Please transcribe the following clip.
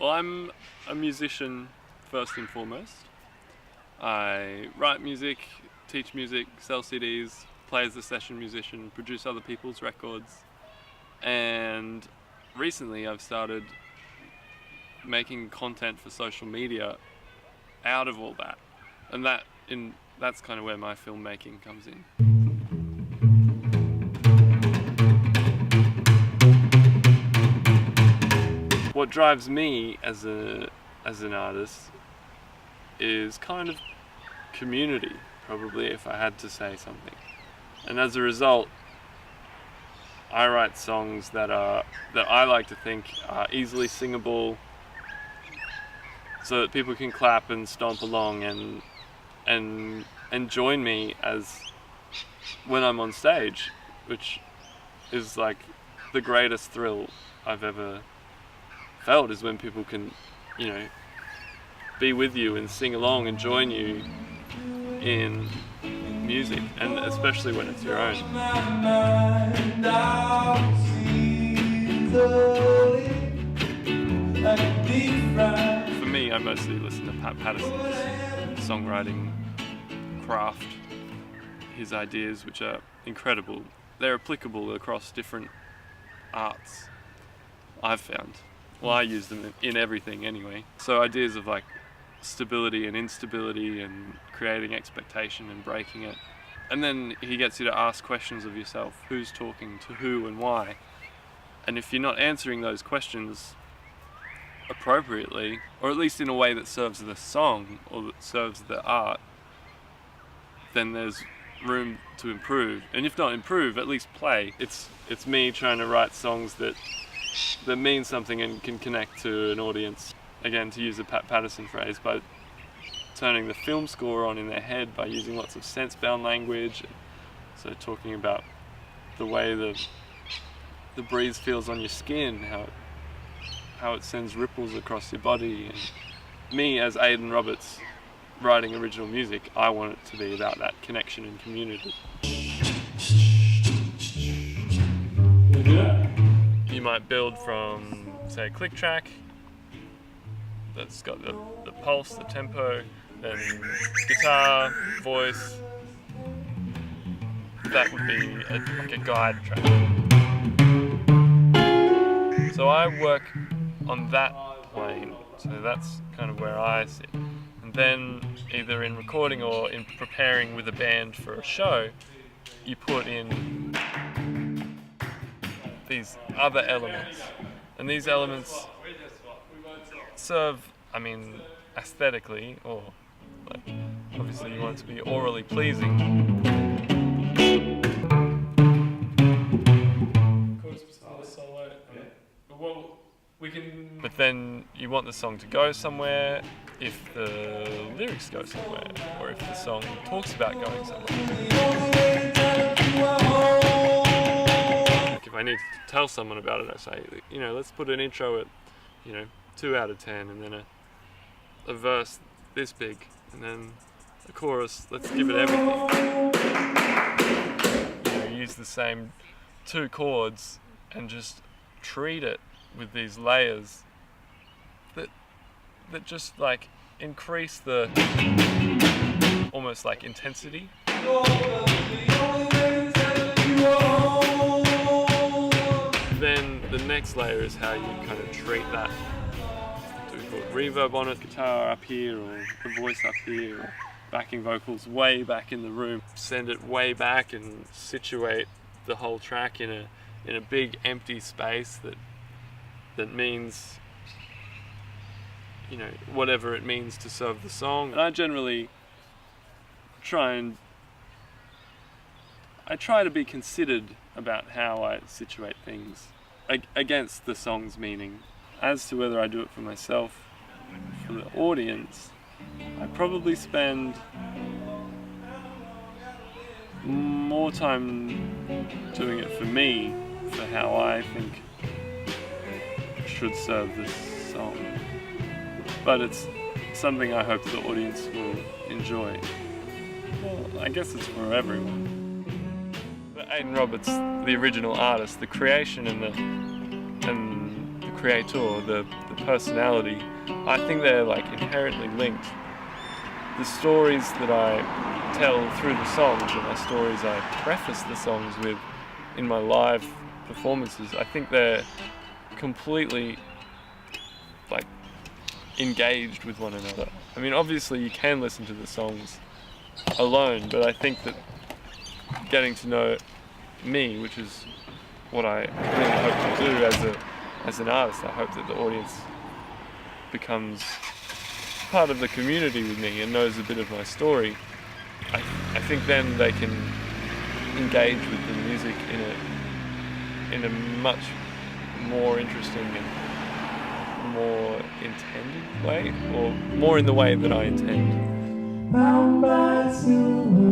Well, I'm a musician first and foremost. I write music, teach music, sell CDs, play as a session musician, produce other people's records, and recently I've started making content for social media out of all that, and that's kind of where my filmmaking comes in. What drives me as an artist is kind of community, probably, if I had to say something. And as a result, I write songs that I like to think are easily singable, so that people can clap and stomp along and join me as when I'm on stage, which is like the greatest thrill I've ever felt, is when people can, be with you and sing along and join you in music, and especially when it's your own. For me, I mostly listen to Pat Patterson's songwriting craft, his ideas, which are incredible. They're applicable across different arts, I've found. Well, I use them in everything anyway. So ideas of like stability and instability and creating expectation and breaking it. And then he gets you to ask questions of yourself. Who's talking to who and why? And if you're not answering those questions appropriately, or at least in a way that serves the song or that serves the art, then there's room to improve. And if not improve, at least play. It's me trying to write songs that mean something and can connect to an audience. Again, to use a Pat Patterson phrase, by turning the film score on in their head by using lots of sense-bound language. So talking about the way the breeze feels on your skin, how it sends ripples across your body. And me, as Ayden Roberts, writing original music, I want it to be about that connection and community. You might build from, say, a click track that's got the pulse, the tempo, then guitar, voice. That would be like a guide track. So I work on that plane, so that's kind of where I sit. And then either in recording or in preparing with a band for a show, you put in these other elements. And these elements serve, aesthetically, or like, obviously you want it to be orally pleasing. But then you want the song to go somewhere, if the lyrics go somewhere, or if the song talks about going somewhere. Like if I need to tell someone about it, I say, let's put an intro at, 2 out of 10, and then a verse this big, and then a chorus, let's give it everything. Use the same 2 chords and just treat it with these layers that just like increase the almost like intensity. Then the next layer is how you kind of treat that. Do we put reverb on it, guitar up here, or the voice up here, or backing vocals way back in the room. Send it way back and situate the whole track in a big empty space that means, whatever it means to serve the song. And I generally try to be considered about how I situate things against the song's meaning. As to whether I do it for myself, for the audience, I probably spend more time doing it for me, for how I think should serve this song. But it's something I hope the audience will enjoy. Well, I guess it's for everyone. But Ayden Roberts, the original artist, the creation and the creator, the personality, I think they're like inherently linked. The stories that I tell through the songs and the stories I preface the songs with in my live performances, I think they're completely like engaged with one another. I mean, obviously you can listen to the songs alone, but I think that getting to know me, which is what I really hope to do as an artist, I hope that the audience becomes part of the community with me and knows a bit of my story. I think then they can engage with the music in a much more interesting and more intended way, or more in the way that I intend. Bound by silver